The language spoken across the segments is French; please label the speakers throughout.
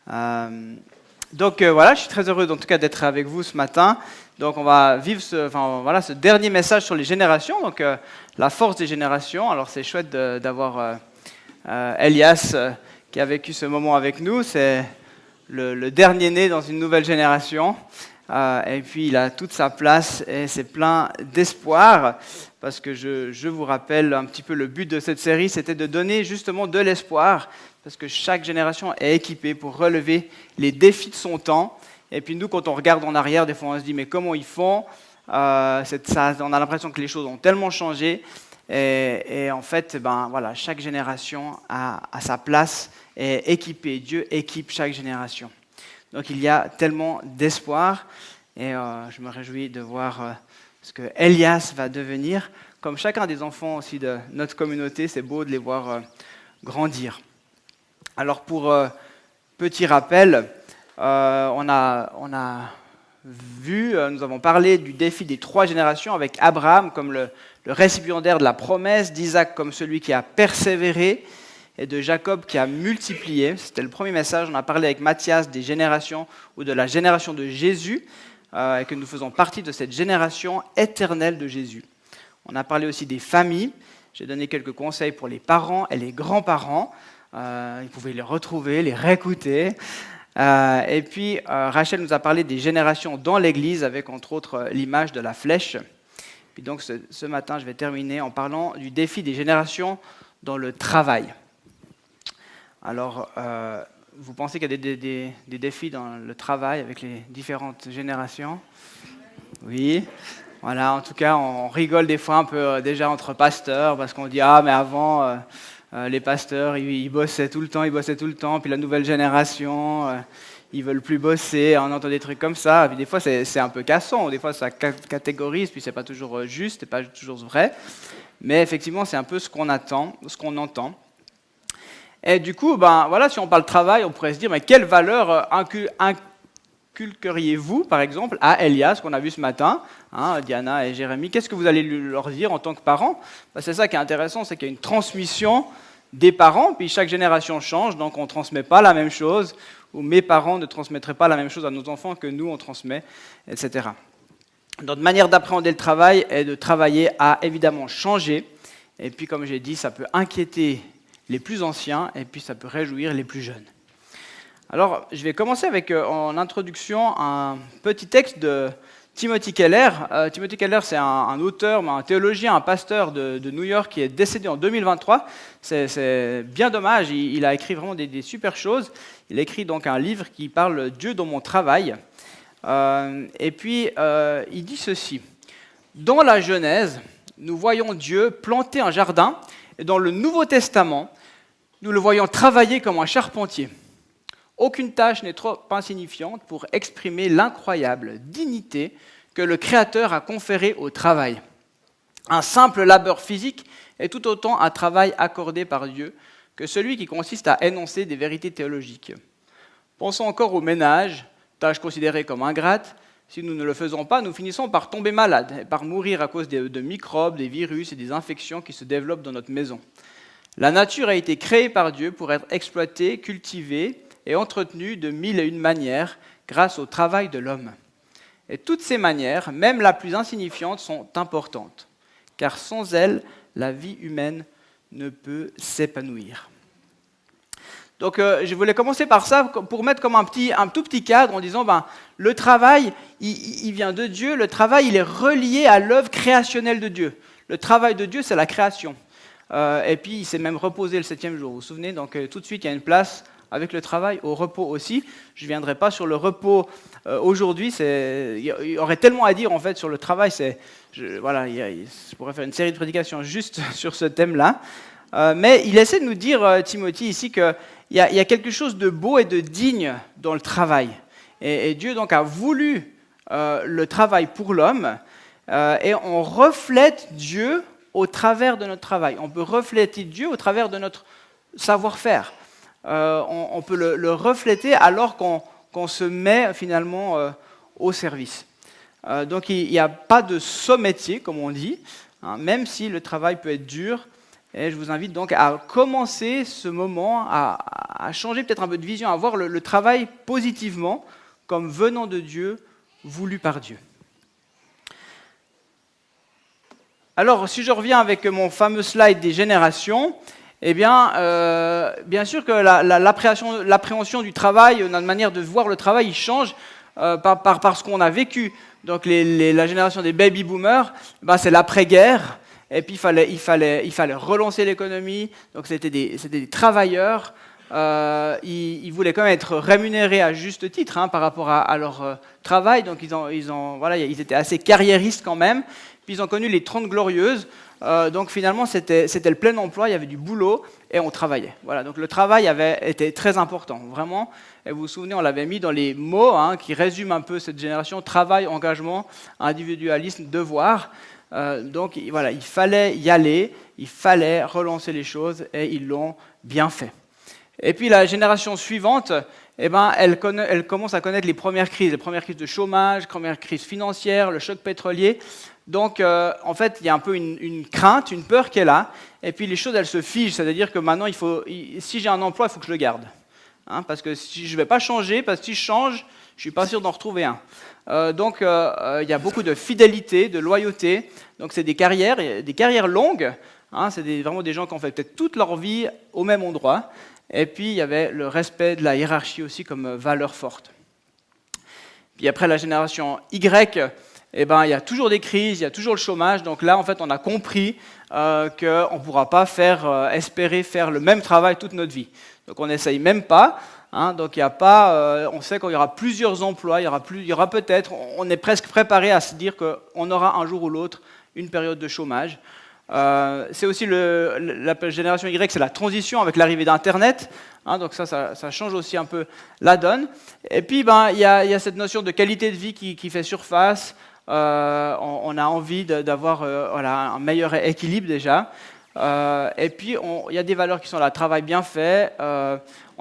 Speaker 1: Voilà, je suis très heureux en tout cas d'être avec vous ce matin. Donc on va vivre ce dernier message sur les générations, donc la force des générations. Alors c'est chouette d'avoir Elias qui a vécu ce moment avec nous. C'est le dernier né dans une nouvelle génération. Et puis il a toute sa place et c'est plein d'espoir. Parce que je vous rappelle un petit peu le but de cette série, c'était de donner justement de l'espoir. Parce que chaque génération est équipée pour relever les défis de son temps. Et puis nous, quand on regarde en arrière, des fois on se dit, mais comment ils font on a l'impression que les choses ont tellement changé. Et en fait, voilà, chaque génération a sa place et est équipée. Dieu équipe chaque génération. Donc il y a tellement d'espoir. Et je me réjouis de voir ce que Elias va devenir. Comme chacun des enfants aussi de notre communauté, c'est beau de les voir grandir. Alors pour petit rappel, nous avons parlé du défi des 3 générations avec Abraham comme le récipiendaire de la promesse, d'Isaac comme celui qui a persévéré et de Jacob qui a multiplié. C'était le premier message. On a parlé avec Mathias des générations ou de la génération de Jésus et que nous faisons partie de cette génération éternelle de Jésus. On a parlé aussi des familles. J'ai donné quelques conseils pour les parents et les grands-parents. Ils pouvaient les retrouver, les réécouter. Et puis, Rachel nous a parlé des générations dans l'Église, avec entre autres l'image de la flèche. Puis donc, ce matin, je vais terminer en parlant du défi des générations dans le travail. Alors, vous pensez qu'il y a des défis dans le travail avec les différentes générations ? Oui. Voilà, en tout cas, on rigole des fois un peu déjà entre pasteurs, parce qu'on dit « Ah, mais avant... les pasteurs, ils bossaient tout le temps, puis la nouvelle génération, ils veulent plus bosser, on entend des trucs comme ça, puis des fois c'est un peu cassant, des fois ça catégorise, puis c'est pas toujours juste, c'est pas toujours vrai, mais effectivement c'est un peu ce qu'on attend, ce qu'on entend. Et du coup, voilà, si on parle travail, on pourrait se dire, mais quelle valeur inculqueriez-vous, par exemple, à Elias, qu'on a vu ce matin, Diana et Jérémie, qu'est-ce que vous allez leur dire en tant que parents ? C'est ça qui est intéressant, c'est qu'il y a une transmission des parents, puis chaque génération change, donc on ne transmet pas la même chose, ou mes parents ne transmettraient pas la même chose à nos enfants que nous, on transmet, etc. Notre manière d'appréhender le travail est de travailler à évidemment changer, et puis comme j'ai dit, ça peut inquiéter les plus anciens, et puis ça peut réjouir les plus jeunes. Alors, je vais commencer avec, en introduction, un petit texte de Timothy Keller. Timothy Keller, c'est un auteur, un théologien, un pasteur de New York qui est décédé en 2023. C'est bien dommage, il a écrit vraiment des super choses. Il a écrit donc un livre qui parle « Dieu dans mon travail ». Et puis, il dit ceci. « Dans la Genèse, nous voyons Dieu planter un jardin, et dans le Nouveau Testament, nous le voyons travailler comme un charpentier. Aucune tâche n'est trop insignifiante pour exprimer l'incroyable dignité que le Créateur a conférée au travail. Un simple labeur physique est tout autant un travail accordé par Dieu que celui qui consiste à énoncer des vérités théologiques. Pensons encore au ménage, tâche considérée comme ingrate. Si nous ne le faisons pas, nous finissons par tomber malades et par mourir à cause de microbes, des virus et des infections qui se développent dans notre maison. La nature a été créée par Dieu pour être exploitée, cultivée, et entretenu de 1001 manières grâce au travail de l'homme. Et toutes ces manières, même la plus insignifiante, sont importantes, car sans elles, la vie humaine ne peut s'épanouir. Donc je voulais commencer par ça, pour mettre comme un tout petit cadre en disant, le travail, il vient de Dieu, le travail, il est relié à l'œuvre créationnelle de Dieu. Le travail de Dieu, c'est la création. Et puis il s'est même reposé le 7e jour, vous vous souvenez ? Donc tout de suite, il y a une place avec le travail, au repos aussi. Je ne viendrai pas sur le repos aujourd'hui. Il y aurait tellement à dire en fait sur le travail. Je pourrais faire une série de prédications juste sur ce thème-là. Mais il essaie de nous dire, Timothy, ici, qu'il y a quelque chose de beau et de digne dans le travail. Et Dieu donc a voulu le travail pour l'homme. Et on reflète Dieu au travers de notre travail. On peut refléter Dieu au travers de notre savoir-faire. On peut le refléter alors qu'on se met finalement au service. Donc il n'y a pas de saut-métier, comme on dit, même si le travail peut être dur Et je vous invite donc à commencer ce moment, à changer peut-être un peu de vision, à voir le travail positivement, comme venant de Dieu, voulu par Dieu. Alors, si je reviens avec mon fameux slide des générations, eh bien, bien sûr que l'appréhension du travail, notre manière de voir le travail, il change par ce qu'on a vécu. Donc, la génération des baby-boomers, ben, c'est l'après-guerre. Et puis, il fallait relancer l'économie. Donc, c'était des travailleurs. Ils voulaient quand même être rémunérés à juste titre par rapport à leur travail. Donc, ils étaient assez carriéristes quand même. Puis, ils ont connu les 30 glorieuses. Donc, finalement, c'était le plein emploi. Il y avait du boulot et on travaillait. Voilà. Donc, le travail avait été très important, vraiment. Et vous vous souvenez, on l'avait mis dans les mots qui résument un peu cette génération: travail, engagement, individualisme, devoir. Donc voilà, il fallait y aller, il fallait relancer les choses et ils l'ont bien fait. Et puis la génération suivante, eh ben, elle commence à connaître les premières crises de chômage, les premières crises financières, le choc pétrolier. Donc en fait, il y a un peu une crainte, une peur qui est là. Et puis les choses, elles se figent, c'est-à-dire que maintenant, si j'ai un emploi, il faut que je le garde. Parce que si je ne vais pas changer, parce que si je change, je ne suis pas sûr d'en retrouver un. Donc, il y a beaucoup de fidélité, de loyauté. Donc, c'est des carrières longues. C'est vraiment des gens qui ont fait peut-être toute leur vie au même endroit. Et puis, il y avait le respect de la hiérarchie aussi comme valeur forte. Puis après, la génération Y, eh ben, il y a toujours des crises, il y a toujours le chômage. Donc là, en fait, on a compris qu'on ne pourra pas espérer faire le même travail toute notre vie. Donc, on n'essaye même pas. Donc il y a pas, on sait qu'il y aura plusieurs emplois, il y aura peut-être, on est presque préparé à se dire qu'on aura un jour ou l'autre une période de chômage. C'est aussi la génération Y, c'est la transition avec l'arrivée d'Internet. Donc ça change aussi un peu la donne. Et puis il y a cette notion de qualité de vie qui fait surface. On a envie d'avoir un meilleur équilibre déjà. Et puis, il y a des valeurs qui sont là, travail bien fait.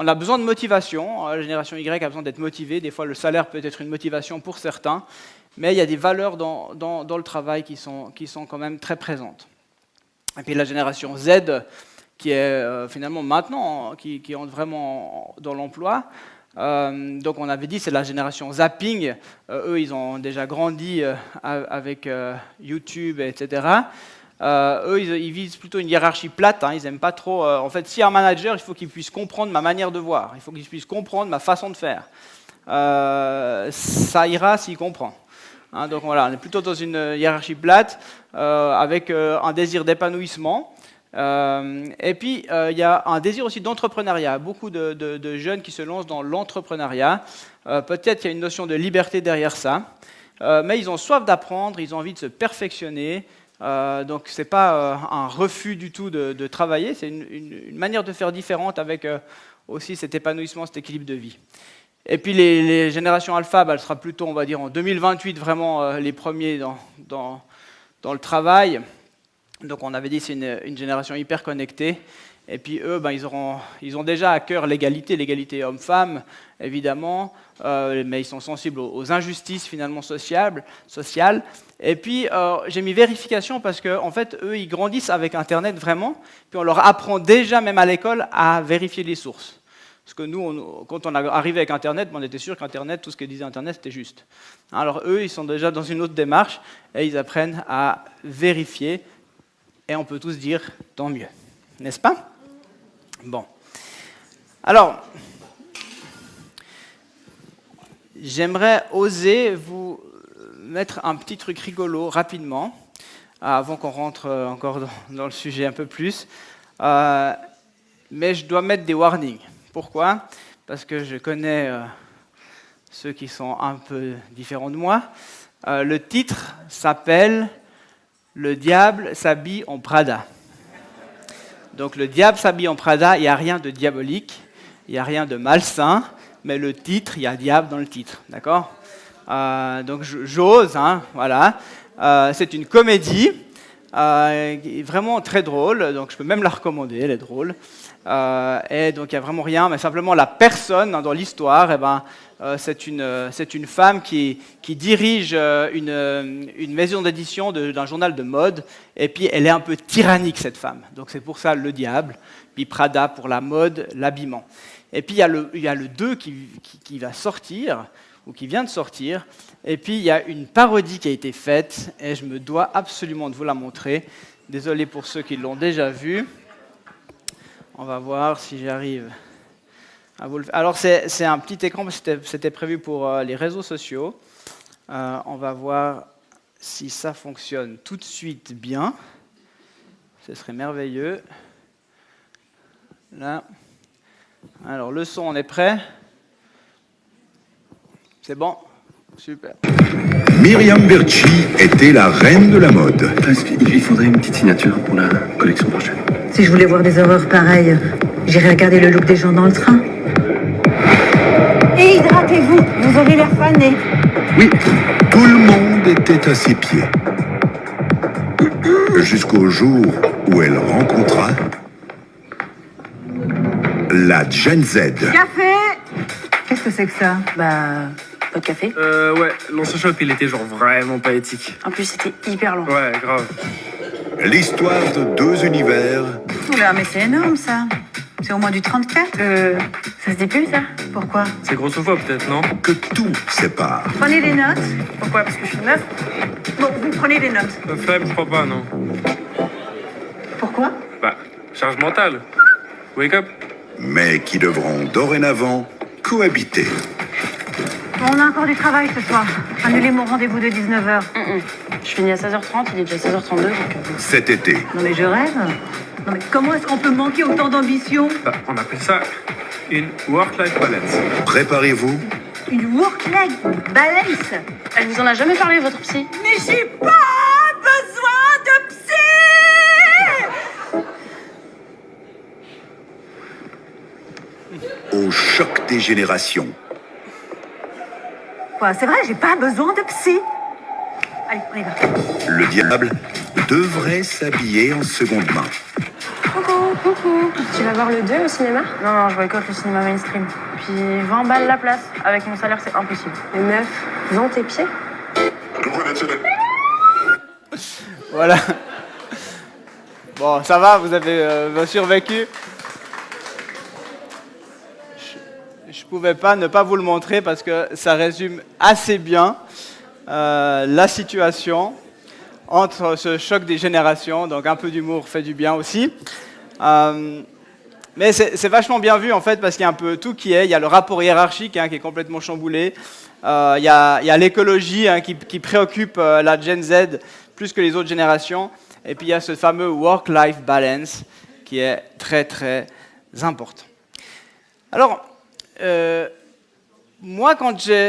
Speaker 1: On a besoin de motivation. La génération Y a besoin d'être motivée. Des fois, le salaire peut être une motivation pour certains. Mais il y a des valeurs dans le travail qui sont quand même très présentes. Et puis, la génération Z, qui est finalement maintenant, qui entre vraiment dans l'emploi. Donc, on avait dit, c'est la génération zapping. Eux, ils ont déjà grandi avec YouTube, etc. Eux, ils visent plutôt une hiérarchie plate, ils n'aiment pas trop... en fait, si un manager, il faut qu'il puisse comprendre ma manière de voir, il faut qu'il puisse comprendre ma façon de faire. Ça ira s'il comprend. Donc voilà, on est plutôt dans une hiérarchie plate, avec un désir d'épanouissement. Et puis, il y a un désir aussi d'entrepreneuriat. Beaucoup de jeunes qui se lancent dans l'entrepreneuriat. Peut-être qu'il y a une notion de liberté derrière ça. Mais ils ont soif d'apprendre, ils ont envie de se perfectionner. Donc ce n'est pas un refus du tout de travailler, c'est une manière de faire différente avec aussi cet épanouissement, cet équilibre de vie. Et puis les générations alpha, elles seront plutôt, on va dire, en 2028, vraiment les premiers dans le travail. Donc on avait dit c'est une génération hyper connectée. Et puis eux, ils ont déjà à cœur l'égalité homme-femme, évidemment, mais ils sont sensibles aux injustices finalement sociales. Et puis j'ai mis vérification parce qu'en fait, eux, ils grandissent avec Internet vraiment, puis on leur apprend déjà, même à l'école, à vérifier les sources. Parce que nous, quand on est arrivé avec Internet, on était sûr qu'Internet, tout ce que disait Internet, c'était juste. Alors eux, ils sont déjà dans une autre démarche et ils apprennent à vérifier. Et on peut tous dire tant mieux, n'est-ce pas ? Bon. Alors, j'aimerais oser vous mettre un petit truc rigolo rapidement, avant qu'on rentre encore dans le sujet un peu plus. Mais je dois mettre des warnings. Pourquoi ? Parce que je connais ceux qui sont un peu différents de moi. Le titre s'appelle « Le diable s'habille en Prada ». Donc le diable s'habille en Prada, il n'y a rien de diabolique, il n'y a rien de malsain, mais le titre, il y a diable dans le titre, d'accord ? Donc j'ose, voilà. C'est une comédie, vraiment très drôle, donc je peux même la recommander, elle est drôle. Et donc il n'y a vraiment rien, mais simplement la personne dans l'histoire, c'est une femme qui dirige une maison d'édition d'un journal de mode, et puis elle est un peu tyrannique, cette femme. Donc c'est pour ça le diable, puis Prada pour la mode, l'habillement. Et puis il y a le 2 qui va sortir, ou qui vient de sortir, et puis il y a une parodie qui a été faite, et je me dois absolument de vous la montrer. Désolé pour ceux qui l'ont déjà vue. On va voir si j'arrive à vous le faire. Alors c'est un petit écran, c'était prévu pour les réseaux sociaux. On va voir si ça fonctionne tout de suite bien. Ce serait merveilleux. Là. Alors le son, on est prêt? C'est bon? Super.
Speaker 2: Myriam Berchi était la reine de la mode.
Speaker 3: Il faudrait une petite signature pour la collection prochaine.
Speaker 4: Si je voulais voir des horreurs pareilles, j'irais regarder le look des gens dans le train. Et hydratez-vous, vous aurez l'air fané.
Speaker 2: Oui, tout le monde était à ses pieds. Jusqu'au jour où elle rencontra la Gen Z.
Speaker 4: Café! Qu'est-ce que c'est que ça?
Speaker 5: Pas de café.
Speaker 3: Ouais, l'ancien shop, il était genre vraiment pas éthique.
Speaker 5: En plus, c'était hyper long.
Speaker 3: Ouais, grave.
Speaker 2: L'histoire de 2 univers
Speaker 4: Oula, mais c'est énorme ça. C'est au moins du 34.
Speaker 5: Ça se dit plus, ça?
Speaker 4: Pourquoi?
Speaker 3: C'est grossophobe, peut-être, non?
Speaker 2: que tout sépare.
Speaker 4: Prenez des notes.
Speaker 5: Pourquoi? Parce que je suis meuf?
Speaker 4: Bon, vous prenez des notes.
Speaker 3: Flemme, je crois pas, non.
Speaker 4: Pourquoi?
Speaker 3: Bah, charge mentale. Wake up.
Speaker 2: Mais qui devront dorénavant cohabiter.
Speaker 4: On a encore du travail ce soir. Annulez mon rendez-vous de 19h.
Speaker 5: Je finis à 16h30, il est déjà 16h32, donc...
Speaker 2: Cet été,
Speaker 4: Non mais je rêve. Non mais comment est-ce qu'on peut manquer autant d'ambition?
Speaker 3: Bah, on appelle ça une work-life balance.
Speaker 2: préparez-vous
Speaker 4: Une work-life balance.
Speaker 5: Elle vous en a jamais parlé, votre psy?
Speaker 4: Mais j'ai pas besoin de psy!
Speaker 2: au choc des générations.
Speaker 4: Quoi, c'est vrai, j'ai pas besoin de psy. Allez, on y va.
Speaker 2: Le diable devrait s'habiller en seconde main.
Speaker 5: Coucou. Tu vas voir le 2 au cinéma? Non, je boycotte le cinéma mainstream. Puis 20 balles la place. Avec mon salaire, c'est impossible. Mais meuf, vends tes pieds?
Speaker 1: Voilà. Bon, ça va, vous avez survécu. Je pouvais pas ne pas vous le montrer parce que ça résume assez bien la situation entre ce choc des générations. Donc un peu d'humour fait du bien aussi. Mais c'est vachement bien vu en fait parce qu'il y a un peu tout qui est. Il y a le rapport hiérarchique qui est complètement chamboulé. Il y a l'écologie qui préoccupe la Gen Z plus que les autres générations. Et puis il y a ce fameux work-life balance qui est très très important. Alors, moi,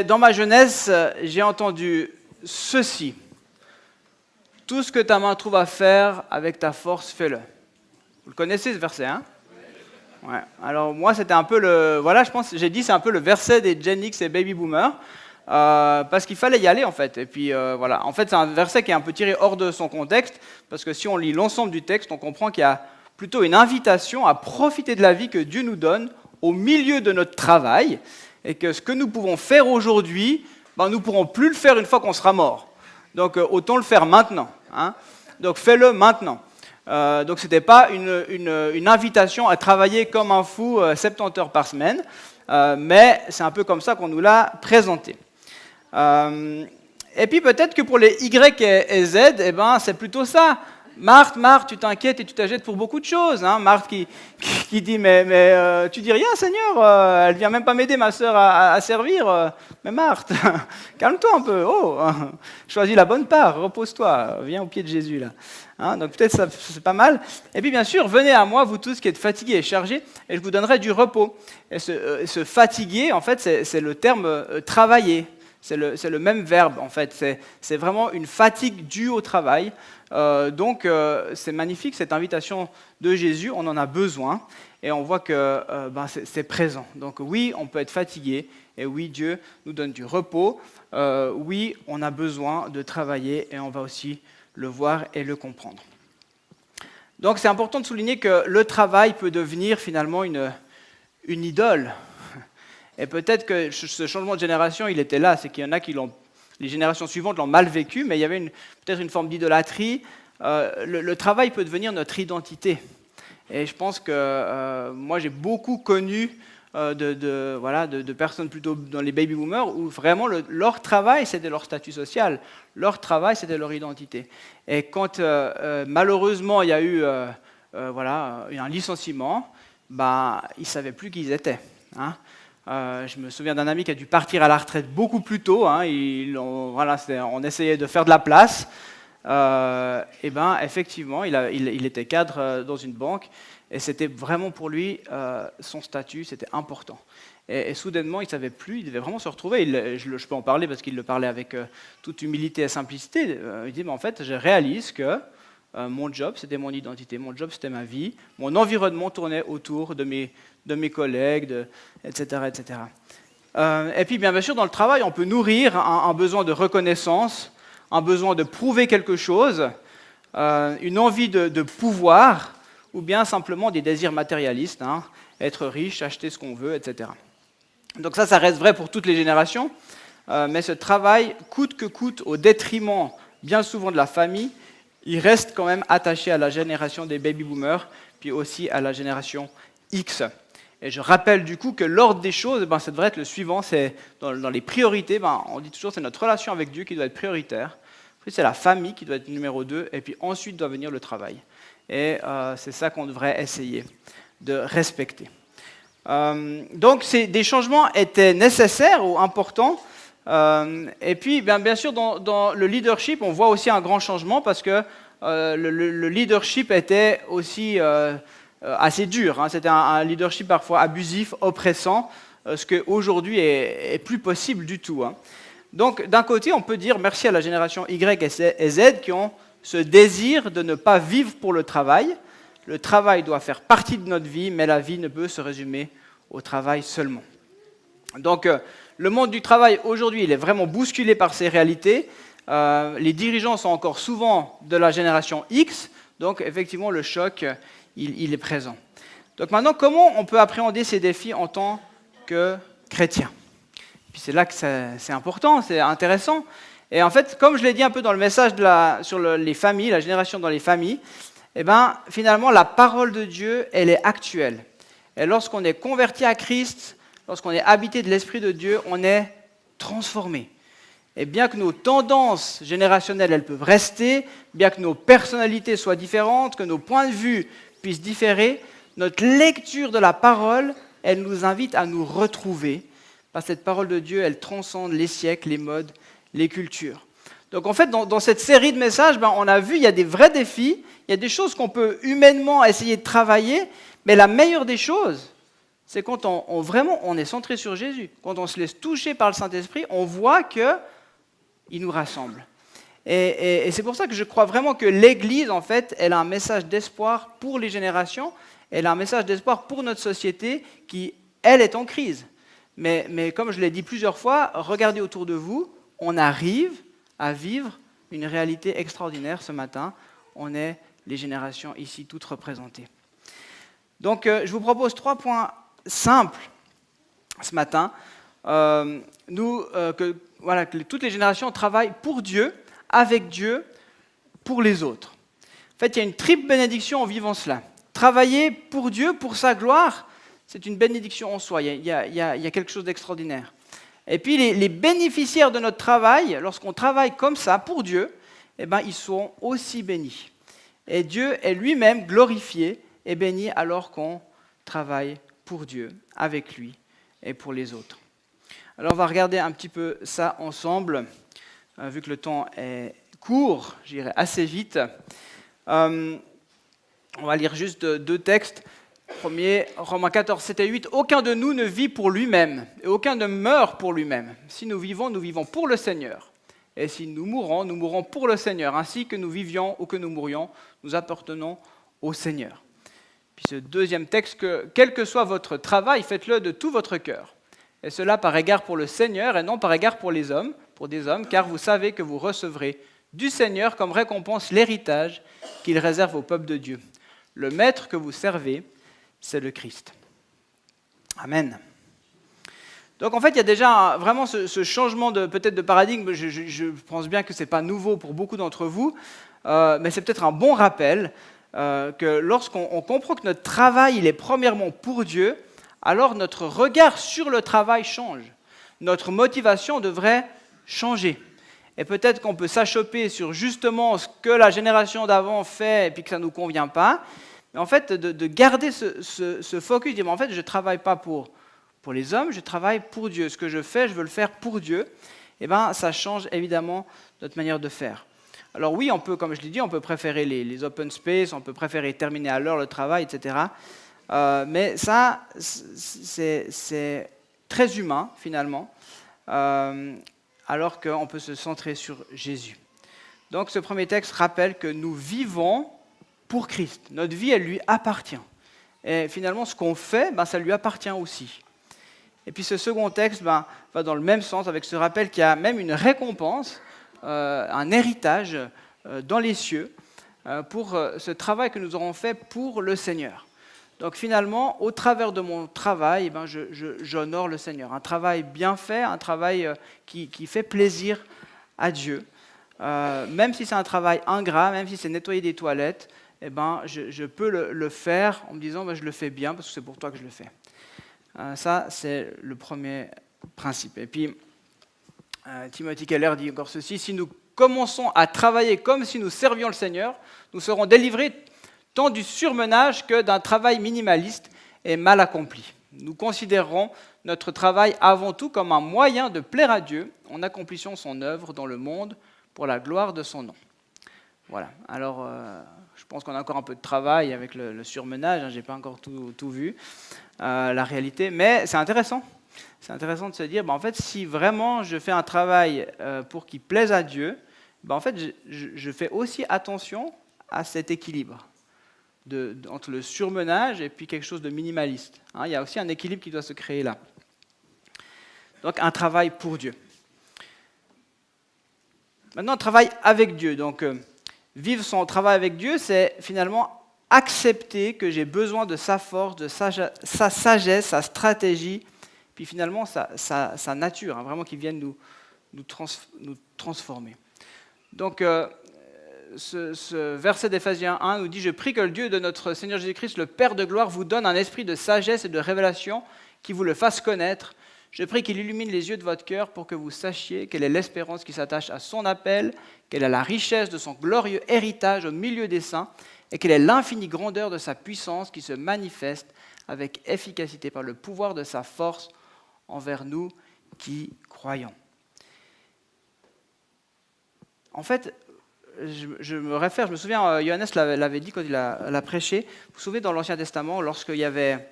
Speaker 1: dans ma jeunesse, j'ai entendu ceci. Tout ce que ta main trouve à faire, avec ta force, fais-le. Vous le connaissez ce verset, hein? Ouais. Alors moi, c'était un peu j'ai dit c'est un peu le verset des Gen X et Baby Boomers, parce qu'il fallait y aller en fait. Et puis voilà. En fait, c'est un verset qui est un peu tiré hors de son contexte, parce que si on lit l'ensemble du texte, on comprend qu'il y a plutôt une invitation à profiter de la vie que Dieu nous donne au milieu de notre travail, et que ce que nous pouvons faire aujourd'hui, nous ne pourrons plus le faire une fois qu'on sera mort. Donc autant le faire maintenant. Hein. Donc fais-le maintenant. Donc ce n'était pas une invitation à travailler comme un fou 70 heures par semaine, mais c'est un peu comme ça qu'on nous l'a présenté. Et puis peut-être que pour les Y et Z, c'est plutôt ça. Marthe, tu t'inquiètes et tu t'agites pour beaucoup de choses. Hein. Marthe qui dit, mais tu dis rien, Seigneur, elle vient même pas m'aider, ma sœur, à servir. Mais Marthe, calme-toi un peu. Oh, choisis la bonne part, repose-toi, viens au pied de Jésus. Là. Hein, donc peut-être ça, c'est pas mal. Et puis bien sûr, venez à moi, vous tous qui êtes fatigués et chargés, et je vous donnerai du repos. Et ce fatiguer, en fait, c'est le terme travailler. C'est le même verbe, en fait. C'est vraiment une fatigue due au travail. Donc, c'est magnifique, cette invitation de Jésus, on en a besoin. Et on voit que c'est présent. Donc oui, on peut être fatigué. Et oui, Dieu nous donne du repos. Oui, on a besoin de travailler. Et on va aussi le voir et le comprendre. Donc c'est important de souligner que le travail peut devenir finalement une idole. Et peut-être que ce changement de génération, il était là, c'est qu'il y en a les générations suivantes l'ont mal vécu, mais il y avait peut-être une forme d'idolâtrie. Le travail peut devenir notre identité. Et je pense que moi j'ai beaucoup connu de personnes plutôt dans les baby boomers où vraiment leur travail c'était leur statut social, leur travail c'était leur identité. Et quand malheureusement il y a eu un licenciement, ils ne savaient plus qui ils étaient. Hein. Je me souviens d'un ami qui a dû partir à la retraite beaucoup plus tôt. Hein, on essayait de faire de la place. Effectivement, il était cadre dans une banque. Et c'était vraiment pour lui, son statut, c'était important. Et soudainement, il ne savait plus, il devait vraiment se retrouver. Je peux en parler parce qu'il le parlait avec toute humilité et simplicité. Il dit, mais en fait, je réalise que mon job, c'était mon identité, mon job, c'était ma vie, mon environnement tournait autour de mes collègues, etc. etc. Et puis, bien sûr, dans le travail, on peut nourrir un besoin de reconnaissance, un besoin de prouver quelque chose, une envie de pouvoir, ou bien simplement des désirs matérialistes, hein, être riche, acheter ce qu'on veut, etc. Donc ça reste vrai pour toutes les générations, mais ce travail, coûte que coûte, au détriment bien souvent de la famille, il reste quand même attaché à la génération des baby-boomers, puis aussi à la génération X. Et je rappelle du coup que l'ordre des choses, ça devrait être le suivant, c'est dans les priorités, on dit toujours c'est notre relation avec Dieu qui doit être prioritaire, puis c'est la famille qui doit être numéro 2, et puis ensuite doit venir le travail. Et c'est ça qu'on devrait essayer de respecter. Donc des changements étaient nécessaires ou importants. Et puis, bien sûr, dans le leadership, on voit aussi un grand changement parce que le leadership était aussi assez dur. Hein. C'était un leadership parfois abusif, oppressant, ce qu'aujourd'hui est plus possible du tout. Hein. Donc, d'un côté, on peut dire merci à la génération Y et Z qui ont ce désir de ne pas vivre pour le travail. Le travail doit faire partie de notre vie, mais la vie ne peut se résumer au travail seulement. Donc, le monde du travail aujourd'hui, il est vraiment bousculé par ces réalités. Les dirigeants sont encore souvent de la génération X, donc effectivement, le choc, il est présent. Donc maintenant, comment on peut appréhender ces défis en tant que chrétien ? Puis c'est là que c'est important, c'est intéressant. Et en fait, comme je l'ai dit un peu dans le message sur les familles, la génération dans les familles, finalement, la parole de Dieu, elle est actuelle. Et lorsqu'on est converti à Christ, lorsqu'on est habité de l'Esprit de Dieu, on est transformé. Et bien que nos tendances générationnelles, elles peuvent rester, bien que nos personnalités soient différentes, que nos points de vue puissent différer, notre lecture de la parole, elle nous invite à nous retrouver. Parce que cette parole de Dieu, elle transcende les siècles, les modes, les cultures. Donc en fait, dans cette série de messages, on a vu, il y a des vrais défis, il y a des choses qu'on peut humainement essayer de travailler, mais la meilleure des choses, c'est quand on est centré sur Jésus. Quand on se laisse toucher par le Saint-Esprit, on voit qu'il nous rassemble. Et c'est pour ça que je crois vraiment que l'Église, en fait, elle a un message d'espoir pour les générations, elle a un message d'espoir pour notre société qui, elle, est en crise. Mais comme je l'ai dit plusieurs fois, regardez autour de vous, on arrive à vivre une réalité extraordinaire ce matin. On est les générations ici toutes représentées. Donc, je vous propose 3 points simples ce matin. Que toutes les générations travaillent pour Dieu, avec Dieu, pour les autres. En fait, il y a une triple bénédiction en vivant cela. Travailler pour Dieu, pour sa gloire, c'est une bénédiction en soi. Il y a quelque chose d'extraordinaire. Et puis, les bénéficiaires de notre travail, lorsqu'on travaille comme ça pour Dieu, ils sont aussi bénis. Et Dieu est lui-même glorifié et béni alors qu'on travaille pour Dieu, avec lui et pour les autres. Alors, on va regarder un petit peu ça ensemble, vu que le temps est court, j'irai assez vite. On va lire juste 2 textes. Premier, Romains 14, 7 et 8. « Aucun de nous ne vit pour lui-même, et aucun ne meurt pour lui-même. Si nous vivons pour le Seigneur. Et si nous mourons pour le Seigneur. Ainsi que nous vivions ou que nous mourions, nous appartenons au Seigneur. » Puis ce deuxième texte, que quel que soit votre travail, faites-le de tout votre cœur. Et cela par égard pour le Seigneur et non par égard pour des hommes, car vous savez que vous recevrez du Seigneur comme récompense l'héritage qu'il réserve au peuple de Dieu. le maître que vous servez, c'est le Christ. Amen. Donc en fait, il y a déjà vraiment ce changement peut-être de paradigme. Je pense bien que ce n'est pas nouveau pour beaucoup d'entre vous, mais c'est peut-être un bon rappel que lorsqu'on comprend que notre travail il est premièrement pour Dieu, alors notre regard sur le travail change. Notre motivation devrait changer. Et peut-être qu'on peut s'achoper sur justement ce que la génération d'avant fait et puis que ça ne nous convient pas. Mais en fait, de garder ce focus, dire, en fait, je ne travaille pas pour les hommes, je travaille pour Dieu. Ce que je fais, je veux le faire pour Dieu. Eh bien, ça change évidemment notre manière de faire. Alors oui, on peut, comme je l'ai dit, on peut préférer les open space, on peut préférer terminer à l'heure le travail, etc. Mais ça, c'est très humain, finalement, alors qu'on peut se centrer sur Jésus. Donc ce premier texte rappelle que nous vivons pour Christ. Notre vie, elle lui appartient. Et finalement, ce qu'on fait, ça lui appartient aussi. Et puis ce second texte va dans le même sens, avec ce rappel qu'il y a même une récompense, un héritage dans les cieux pour ce travail que nous aurons fait pour le Seigneur. Donc finalement, au travers de mon travail, j'honore le Seigneur. Un travail bien fait, un travail qui fait plaisir à Dieu. Même si c'est un travail ingrat, même si c'est nettoyer des toilettes, je peux le faire en me disant je le fais bien parce que c'est pour toi que je le fais. Ça, c'est le premier principe. Et puis, Timothy Keller dit encore ceci, si nous commençons à travailler comme si nous servions le Seigneur, nous serons délivrés tant du surmenage que d'un travail minimaliste et mal accompli. Nous considérerons notre travail avant tout comme un moyen de plaire à Dieu en accomplissant son œuvre dans le monde pour la gloire de son nom. Voilà. Alors, je pense qu'on a encore un peu de travail avec le surmenage, je n'ai pas encore tout vu, la réalité, mais c'est intéressant. C'est intéressant de se dire, en fait, si vraiment je fais un travail pour qu'il plaise à Dieu, en fait, je fais aussi attention à cet équilibre entre le surmenage et puis quelque chose de minimaliste. Il y a aussi un équilibre qui doit se créer là. Donc, un travail pour Dieu. Maintenant, un travail avec Dieu. Donc, vivre son travail avec Dieu, c'est finalement accepter que j'ai besoin de sa force, de sa sagesse, sa stratégie, puis finalement sa nature, vraiment qui vienne nous transformer. Donc, ce verset d'Éphésiens 1 nous dit « Je prie que le Dieu de notre Seigneur Jésus-Christ, le Père de gloire, vous donne un esprit de sagesse et de révélation qui vous le fasse connaître. Je prie qu'il illumine les yeux de votre cœur pour que vous sachiez quelle est l'espérance qui s'attache à son appel, quelle est la richesse de son glorieux héritage au milieu des saints, et quelle est l'infinie grandeur de sa puissance qui se manifeste avec efficacité par le pouvoir de sa force envers nous qui croyons. » En fait, je me souviens, Johannes l'avait dit quand il a prêché, vous vous souvenez dans l'Ancien Testament, lorsqu'il y avait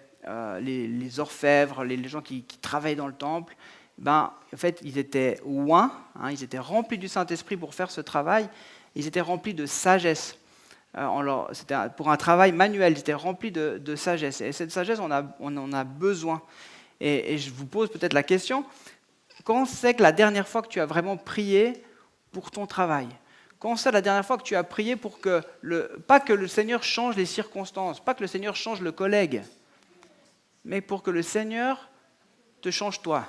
Speaker 1: les orfèvres, les gens qui travaillaient dans le temple, en fait, ils étaient oints, ils étaient remplis du Saint-Esprit pour faire ce travail, ils étaient remplis de sagesse. C'était pour un travail manuel, ils étaient remplis de sagesse. Et cette sagesse, on en a besoin. Et je vous pose peut-être la question, quand c'est que la dernière fois que tu as vraiment prié pour ton travail ? Quand c'est la dernière fois que tu as prié pour que, pas que le Seigneur change les circonstances, pas que le Seigneur change le collègue, mais pour que le Seigneur te change toi,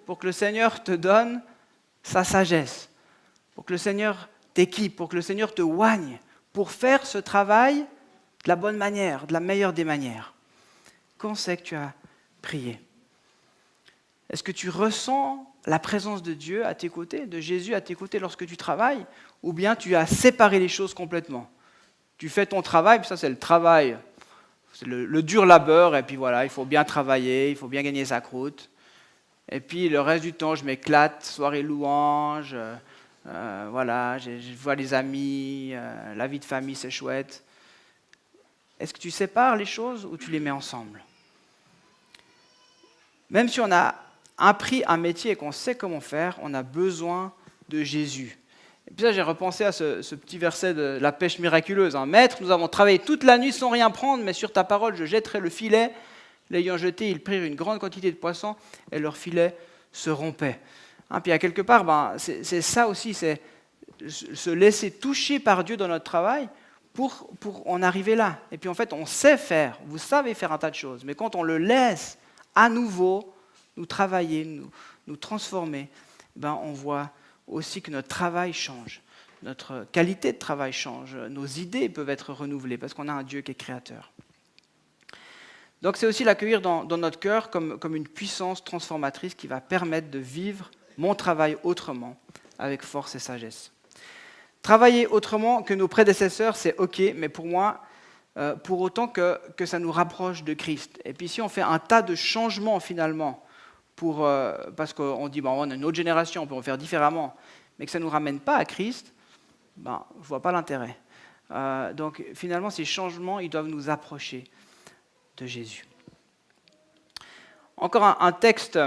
Speaker 1: pour que le Seigneur te donne sa sagesse, pour que le Seigneur t'équipe, pour que le Seigneur te oigne, pour faire ce travail de la bonne manière, de la meilleure des manières. Quand c'est que tu as prié ? Est-ce que tu ressens la présence de Dieu à tes côtés, de Jésus à tes côtés lorsque tu travailles, ou bien tu as séparé les choses complètement ? Tu fais ton travail, puis ça c'est le travail, c'est le dur labeur, et puis voilà, il faut bien travailler, il faut bien gagner sa croûte. Et puis le reste du temps, je m'éclate, soirée louange, voilà, je vois les amis, la vie de famille c'est chouette. Est-ce que tu sépares les choses ou tu les mets ensemble ? Même si on a appris un métier et qu'on sait comment faire, on a besoin de Jésus. Et puis là, j'ai repensé à ce petit verset de la pêche miraculeuse. Maître, nous avons travaillé toute la nuit sans rien prendre, mais sur ta parole, je jetterai le filet. L'ayant jeté, ils prirent une grande quantité de poissons et leur filet se rompait. Puis à quelque part, c'est ça aussi, c'est se laisser toucher par Dieu dans notre travail pour en arriver là. Et puis en fait, on sait faire, vous savez faire un tas de choses, mais quand on le laisse à nouveau nous travailler, nous transformer, ben on voit aussi que notre travail change, notre qualité de travail change, nos idées peuvent être renouvelées parce qu'on a un Dieu qui est créateur. Donc c'est aussi l'accueillir dans notre cœur comme une puissance transformatrice qui va permettre de vivre mon travail autrement, avec force et sagesse. Travailler autrement que nos prédécesseurs, c'est OK, mais pour moi, pour autant que ça nous rapproche de Christ. Et puis si on fait un tas de changements finalement, parce qu'on dit on a une autre génération, on peut en faire différemment, mais que ça ne nous ramène pas à Christ, je ne vois pas l'intérêt. Donc finalement, ces changements, ils doivent nous approcher de Jésus. Encore un texte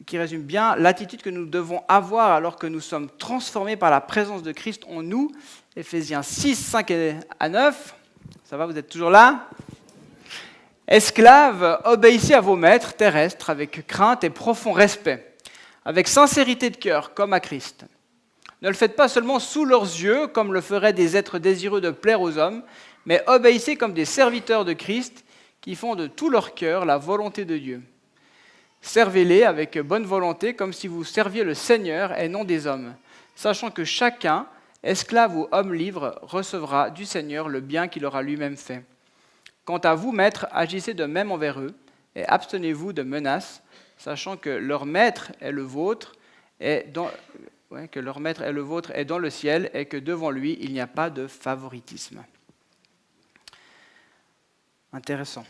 Speaker 1: qui résume bien l'attitude que nous devons avoir alors que nous sommes transformés par la présence de Christ en nous. Éphésiens 6, 5 à 9. Ça va, vous êtes toujours là ? Esclaves, obéissez à vos maîtres terrestres avec crainte et profond respect, avec sincérité de cœur, comme à Christ. Ne le faites pas seulement sous leurs yeux, comme le feraient des êtres désireux de plaire aux hommes, mais obéissez comme des serviteurs de Christ qui font de tout leur cœur la volonté de Dieu. Servez-les avec bonne volonté, comme si vous serviez le Seigneur et non des hommes, sachant que chacun, esclave ou homme libre, recevra du Seigneur le bien qu'il aura lui-même fait. Quant à vous, maîtres, agissez de même envers eux, et abstenez-vous de menaces, sachant que leur maître est le vôtre, est dans le ciel, et que devant lui, il n'y a pas de favoritisme. Intéressant.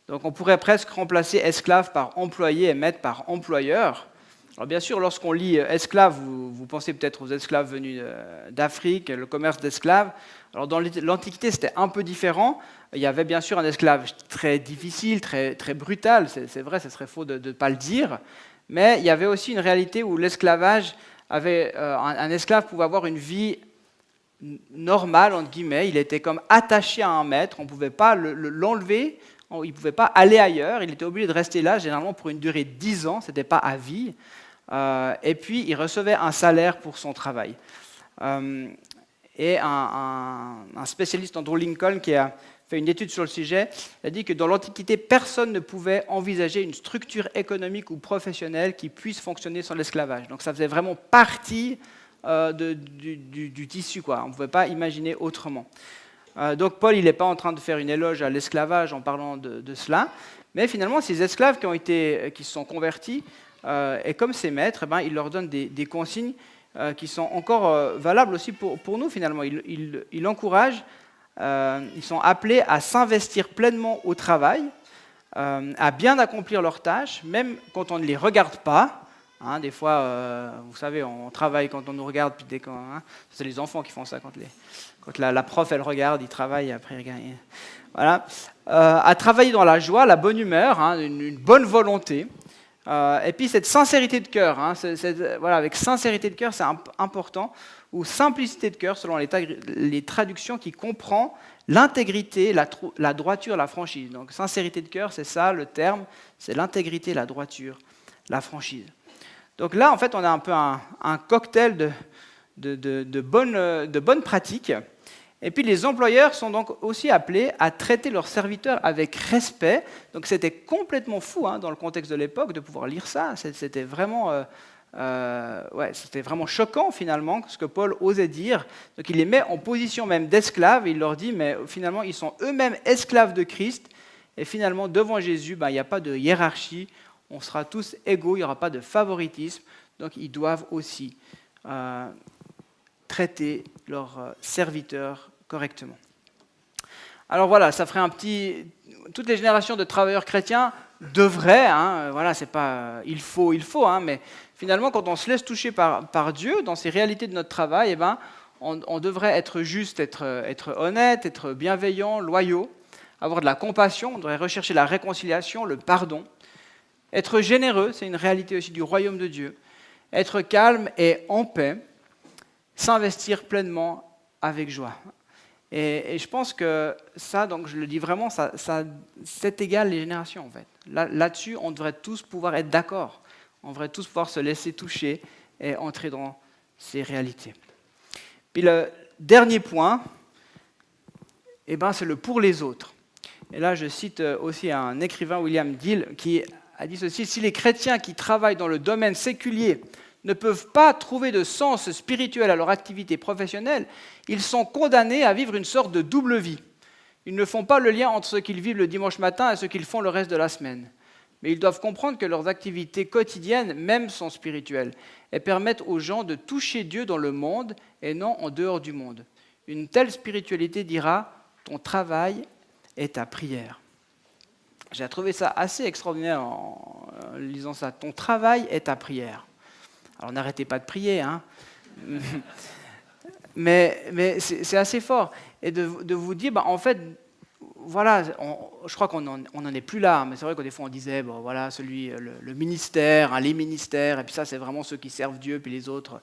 Speaker 1: Donc on pourrait presque remplacer esclave par employé et maître par employeur. Alors bien sûr, lorsqu'on lit esclave, vous pensez peut-être aux esclaves venus d'Afrique, le commerce d'esclaves. Alors dans l'Antiquité, c'était un peu différent. Il y avait bien sûr un esclave très difficile, très, très brutal. C'est vrai, ce serait faux de ne pas le dire. Mais il y avait aussi une réalité où l'esclavage avait... un esclave pouvait avoir une vie normale, entre guillemets. Il était comme attaché à un maître. On ne pouvait pas l'enlever. Il ne pouvait pas aller ailleurs, il était obligé de rester là, généralement pour une durée de 10 ans, ce n'était pas à vie. Et puis, il recevait un salaire pour son travail. Et un spécialiste, Andrew Lincoln, qui a fait une étude sur le sujet, a dit que dans l'Antiquité, personne ne pouvait envisager une structure économique ou professionnelle qui puisse fonctionner sans l'esclavage. Donc ça faisait vraiment partie du tissu, quoi. On ne pouvait pas imaginer autrement. Donc Paul, il n'est pas en train de faire une éloge à l'esclavage en parlant de cela, mais finalement, ces esclaves qui se sont convertis, et comme ces maîtres, il leur donne des consignes qui sont encore valables aussi pour nous, finalement. Il encourage, ils sont appelés à s'investir pleinement au travail, à bien accomplir leurs tâches, même quand on ne les regarde pas. Des fois, vous savez, on travaille quand on nous regarde, puis c'est les enfants qui font ça quand la prof, elle regarde, ils travaillent, après, regarde. Voilà. À travailler dans la joie, la bonne humeur, une bonne volonté. Et puis cette sincérité de cœur, avec sincérité de cœur, c'est important, ou simplicité de cœur, selon les traductions, qui comprend l'intégrité, la droiture, la franchise. Donc sincérité de cœur, c'est ça le terme, c'est l'intégrité, la droiture, la franchise. Donc là, en fait, on a un peu un cocktail de bonnes pratiques. Et puis les employeurs sont donc aussi appelés à traiter leurs serviteurs avec respect. Donc c'était complètement fou dans le contexte de l'époque de pouvoir lire ça. C'était vraiment choquant finalement ce que Paul osait dire. Donc il les met en position même d'esclaves et il leur dit mais finalement ils sont eux-mêmes esclaves de Christ. Et finalement devant Jésus, il n'y a pas de hiérarchie. On sera tous égaux, il n'y aura pas de favoritisme. Donc ils doivent aussi traiter leurs serviteurs correctement. Alors voilà, ça ferait toutes les générations de travailleurs chrétiens devraient, c'est pas il faut, mais finalement quand on se laisse toucher par Dieu dans ces réalités de notre travail, on devrait être juste, être honnête, être bienveillant, loyaux, avoir de la compassion, on devrait rechercher la réconciliation, le pardon, être généreux, c'est une réalité aussi du royaume de Dieu, être calme et en paix, s'investir pleinement avec joie. Et je pense que ça, donc je le dis vraiment, c'est égal les générations en fait. Là-dessus, on devrait tous pouvoir être d'accord. On devrait tous pouvoir se laisser toucher et entrer dans ces réalités. Puis le dernier point, eh ben, c'est le pour les autres. Et là, je cite aussi un écrivain, William Gill, qui a dit ceci: si les chrétiens qui travaillent dans le domaine séculier ne peuvent pas trouver de sens spirituel à leur activité professionnelle, ils sont condamnés à vivre une sorte de double vie. Ils ne font pas le lien entre ce qu'ils vivent le dimanche matin et ce qu'ils font le reste de la semaine. Mais ils doivent comprendre que leurs activités quotidiennes, même, sont spirituelles et permettent aux gens de toucher Dieu dans le monde et non en dehors du monde. Une telle spiritualité dira: ton travail est ta prière. J'ai trouvé ça assez extraordinaire en lisant ça. Ton travail est ta prière. Alors n'arrêtez pas de prier, hein. mais c'est assez fort. Et de vous dire, en fait, voilà, je crois qu'on n'en est plus là, mais c'est vrai que des fois on disait, bon, voilà, le ministère, hein, les ministères, et puis ça c'est vraiment ceux qui servent Dieu, puis les autres,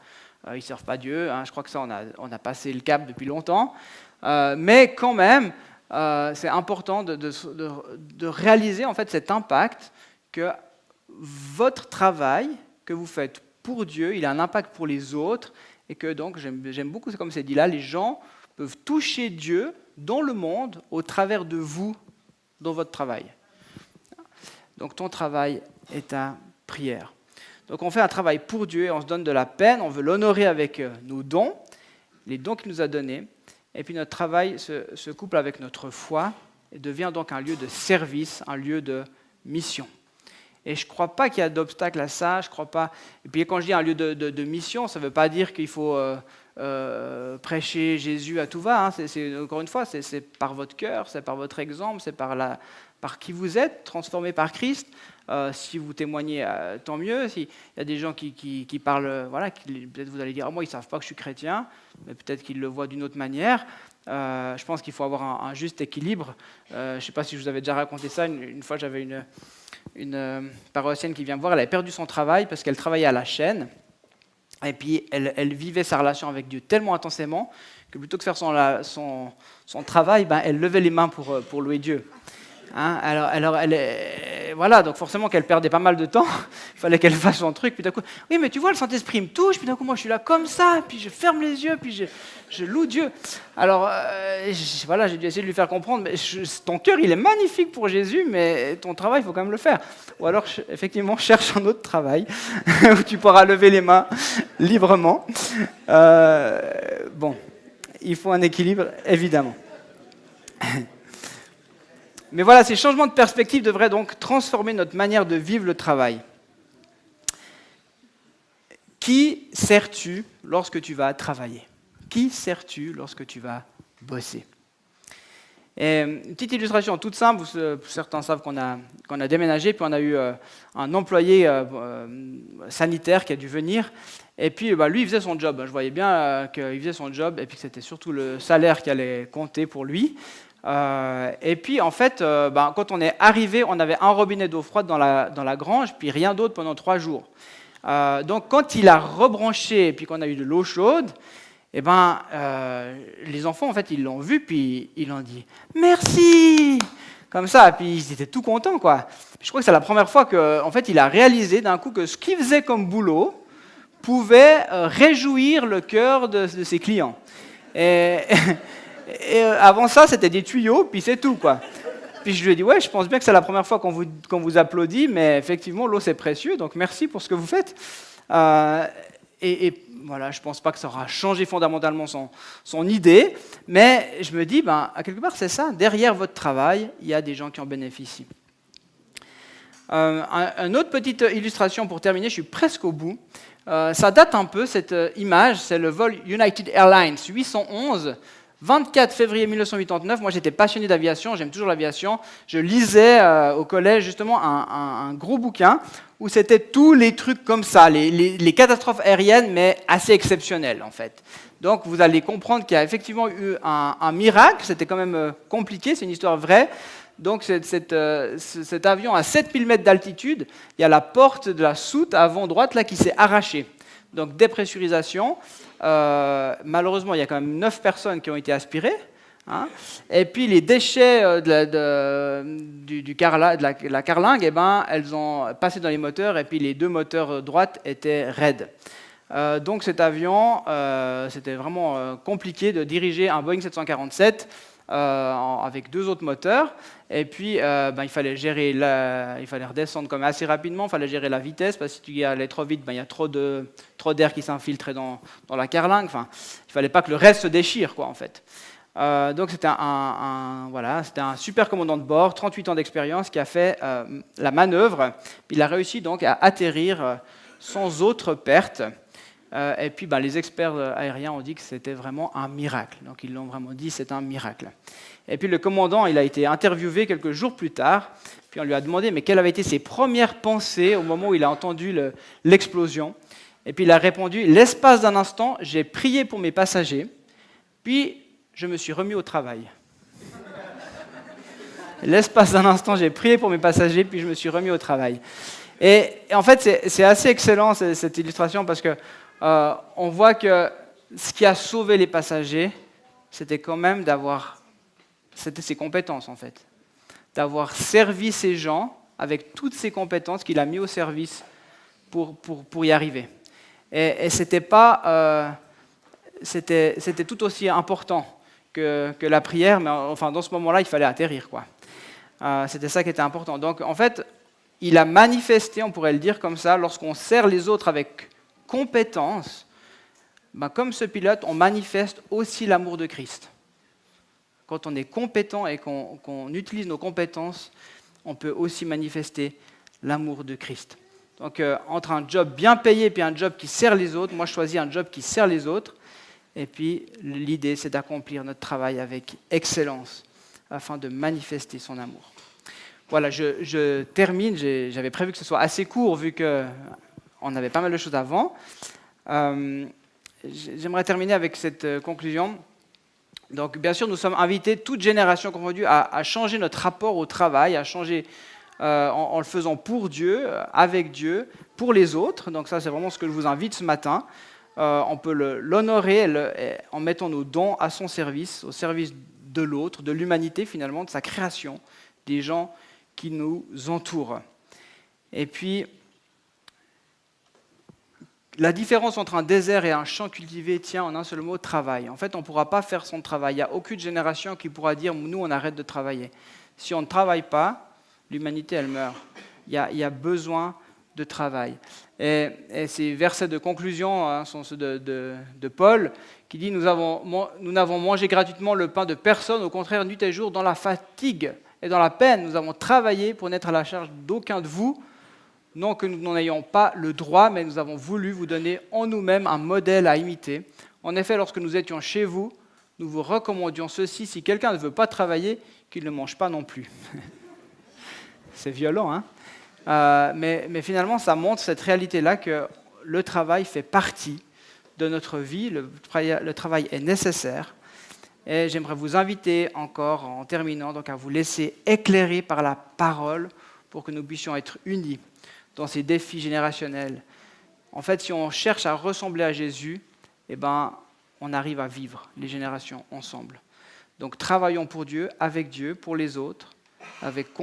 Speaker 1: ils ne servent pas Dieu. Hein. Je crois que ça, on a passé le cap depuis longtemps. Mais quand même, c'est important de réaliser en fait cet impact que votre travail que vous faites pour Dieu, il a un impact pour les autres, et que donc, j'aime beaucoup, c'est comme c'est dit là, les gens peuvent toucher Dieu dans le monde au travers de vous, dans votre travail. Donc ton travail est ta prière. Donc on fait un travail pour Dieu, et on se donne de la peine, on veut l'honorer avec nos dons, les dons qu'il nous a donnés, et puis notre travail se couple avec notre foi, et devient donc un lieu de service, un lieu de mission. Et je ne crois pas qu'il y a d'obstacle à ça, je crois pas. Et puis quand je dis un lieu de mission, ça ne veut pas dire qu'il faut prêcher Jésus à tout va. Hein. Encore une fois, c'est par votre cœur, c'est par votre exemple, c'est par qui vous êtes, transformé par Christ. Si vous témoignez, tant mieux. S'il y a des gens qui parlent, voilà, peut-être vous allez dire, moi ils ne savent pas que je suis chrétien, mais peut-être qu'ils le voient d'une autre manière. Je pense qu'il faut avoir un juste équilibre. Je ne sais pas si je vous avais déjà raconté ça. Une fois, j'avais une paroissienne qui vient me voir. Elle avait perdu son travail parce qu'elle travaillait à la chaîne. Et puis, elle vivait sa relation avec Dieu tellement intensément que plutôt que de faire son travail, elle levait les mains pour louer Dieu. Hein, alors voilà, donc forcément qu'elle perdait pas mal de temps, il fallait qu'elle fasse son truc, puis d'un coup, oui mais tu vois, le Saint-Esprit me touche, puis d'un coup moi je suis là comme ça, puis je ferme les yeux, puis je loue Dieu. Alors voilà, j'ai dû essayer de lui faire comprendre, mais ton cœur il est magnifique pour Jésus, mais ton travail il faut quand même le faire. Ou alors effectivement cherche un autre travail, où tu pourras lever les mains librement. Bon, il faut un équilibre, évidemment. Mais voilà, ces changements de perspective devraient donc transformer notre manière de vivre le travail. Qui sers-tu lorsque tu vas travailler? Qui sers-tu lorsque tu vas bosser? Et une petite illustration toute simple, certains savent qu'on a déménagé, puis on a eu un employé sanitaire qui a dû venir, et puis lui il faisait son job. Je voyais bien qu'il faisait son job, et puis que c'était surtout le salaire qui allait compter pour lui. Et puis en fait, quand on est arrivé, on avait un robinet d'eau froide dans la grange, puis rien d'autre pendant 3 jours. Donc quand il a rebranché et puis qu'on a eu de l'eau chaude, les enfants en fait ils l'ont vu, puis ils ont dit merci, comme ça, puis ils étaient tout contents quoi. Je crois que c'est la première fois que en fait il a réalisé d'un coup que ce qu'il faisait comme boulot pouvait réjouir le cœur de ses clients. Et avant ça, c'était des tuyaux, puis c'est tout, quoi. Puis je lui ai dit, ouais, je pense bien que c'est la première fois qu'on vous applaudit, mais effectivement, l'eau, c'est précieux, donc merci pour ce que vous faites. Et voilà, je ne pense pas que ça aura changé fondamentalement son idée, mais je me dis, à quelque part, c'est ça. Derrière votre travail, il y a des gens qui en bénéficient. Une autre petite illustration pour terminer, je suis presque au bout. Ça date un peu, cette image, c'est le vol United Airlines 811, 24 février 1989, moi j'étais passionné d'aviation, j'aime toujours l'aviation. Je lisais au collège justement un gros bouquin où c'était tous les trucs comme ça, les catastrophes aériennes, mais assez exceptionnelles en fait. Donc vous allez comprendre qu'il y a effectivement eu un miracle, c'était quand même compliqué, c'est une histoire vraie. Donc cet avion à 7000 mètres d'altitude, il y a la porte de la soute avant droite là qui s'est arrachée. Donc dépressurisation. Malheureusement, il y a quand même 9 personnes qui ont été aspirées. Hein. Et puis les déchets de la carlingue, elles ont passé dans les moteurs, et puis les 2 moteurs droites étaient raides. Donc cet avion, c'était vraiment compliqué de diriger un Boeing 747 avec 2 autres moteurs. Et puis, il fallait il fallait redescendre comme assez rapidement, il fallait gérer la vitesse, parce que si tu allais trop vite, il y a trop d'air qui s'infiltrait dans la carlingue. Enfin, il ne fallait pas que le reste se déchire, quoi, en fait. Donc c'était c'était un super commandant de bord, 38 ans d'expérience, qui a fait la manœuvre. Il a réussi donc à atterrir sans autre perte. Et puis les experts aériens ont dit que c'était vraiment un miracle. Donc ils l'ont vraiment dit, c'est un miracle. Et puis le commandant, il a été interviewé quelques jours plus tard. Puis on lui a demandé mais quelles avaient été ses premières pensées au moment où il a entendu l'explosion. Et puis il a répondu, l'espace d'un instant, j'ai prié pour mes passagers, puis je me suis remis au travail. L'espace d'un instant, j'ai prié pour mes passagers, puis je me suis remis au travail. Et en fait, c'est assez excellent cette illustration parce que on voit que ce qui a sauvé les passagers, c'était quand même c'était ses compétences en fait, d'avoir servi ces gens avec toutes ces compétences qu'il a mis au service pour y arriver. Et c'était tout aussi important que la prière, mais enfin dans ce moment-là, il fallait atterrir, quoi. C'était ça qui était important. Donc en fait, il a manifesté, on pourrait le dire comme ça, lorsqu'on sert les autres avec compétence, comme ce pilote, on manifeste aussi l'amour de Christ. Quand on est compétent et qu'on utilise nos compétences, on peut aussi manifester l'amour de Christ. Donc entre un job bien payé et un job qui sert les autres, moi je choisis un job qui sert les autres. Et puis l'idée, c'est d'accomplir notre travail avec excellence afin de manifester son amour. Voilà, je termine. J'avais prévu que ce soit assez court vu qu'on avait pas mal de choses avant. J'aimerais terminer avec cette conclusion. Donc, bien sûr, nous sommes invités, toute génération confondue, à changer notre rapport au travail, à changer en le faisant pour Dieu, avec Dieu, pour les autres. Donc ça, c'est vraiment ce que je vous invite ce matin. On peut l'honorer en mettant nos dons à son service, au service de l'autre, de l'humanité finalement, de sa création, des gens qui nous entourent. Et puis, la différence entre un désert et un champ cultivé tient en un seul mot, travail. En fait, on ne pourra pas faire son travail. Il n'y a aucune génération qui pourra dire « nous, on arrête de travailler ». Si on ne travaille pas, l'humanité, elle meurt. Il y a besoin de travail. Et ces versets de conclusion sont ceux de Paul, qui dit « Nous n'avons mangé gratuitement le pain de personne, au contraire, nuit et jour, dans la fatigue et dans la peine. Nous avons travaillé pour n'être à la charge d'aucun de vous, non que nous n'en ayons pas le droit, mais nous avons voulu vous donner en nous-mêmes un modèle à imiter. En effet, lorsque nous étions chez vous, nous vous recommandions ceci, si quelqu'un ne veut pas travailler, qu'il ne mange pas non plus. » C'est violent, hein ? Mais finalement, ça montre cette réalité-là que le travail fait partie de notre vie, le travail est nécessaire. Et j'aimerais vous inviter encore, en terminant, donc à vous laisser éclairer par la parole pour que nous puissions être unis dans ces défis générationnels. En fait, si on cherche à ressembler à Jésus, on arrive à vivre les générations ensemble. Donc travaillons pour Dieu, pour les autres, avec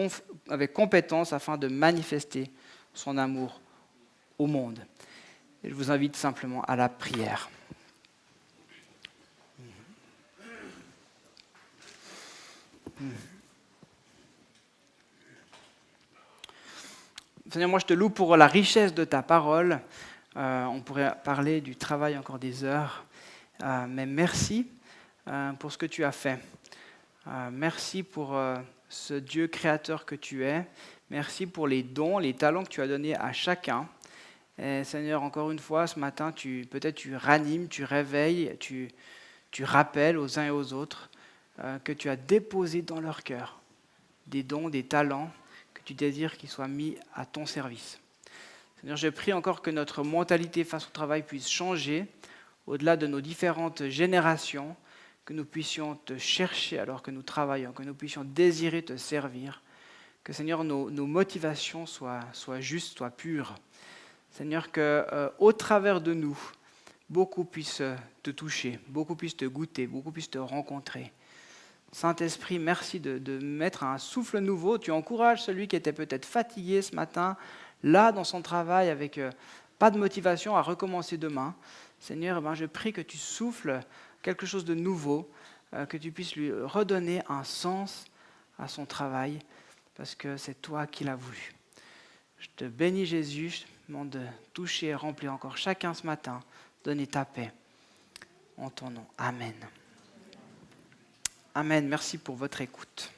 Speaker 1: compétence afin de manifester son amour au monde. Et je vous invite simplement à la prière. Seigneur, moi je te loue pour la richesse de ta parole. On pourrait parler du travail encore des heures, mais merci pour ce que tu as fait. Merci pour ce Dieu créateur que tu es. Merci pour les dons, les talents que tu as donnés à chacun. Et Seigneur, encore une fois, ce matin, peut-être tu ranimes, tu réveilles, tu rappelles aux uns et aux autres que tu as déposé dans leur cœur des dons, des talents que tu désires qu'ils soient mis à ton service. Seigneur, je prie encore que notre mentalité face au travail puisse changer au-delà de nos différentes générations, que nous puissions te chercher alors que nous travaillons, que nous puissions désirer te servir, que Seigneur, nos motivations soient justes, soient pures. Seigneur, qu'au travers de nous, beaucoup puissent te toucher, beaucoup puissent te goûter, beaucoup puissent te rencontrer. Saint-Esprit, merci de mettre un souffle nouveau. Tu encourages celui qui était peut-être fatigué ce matin, là dans son travail, avec pas de motivation à recommencer demain. Seigneur, je prie que tu souffles quelque chose de nouveau que tu puisses lui redonner un sens à son travail, parce que c'est toi qui l'as voulu. Je te bénis Jésus, je te demande de toucher et remplir encore chacun ce matin, donner ta paix. En ton nom, Amen. Amen, merci pour votre écoute.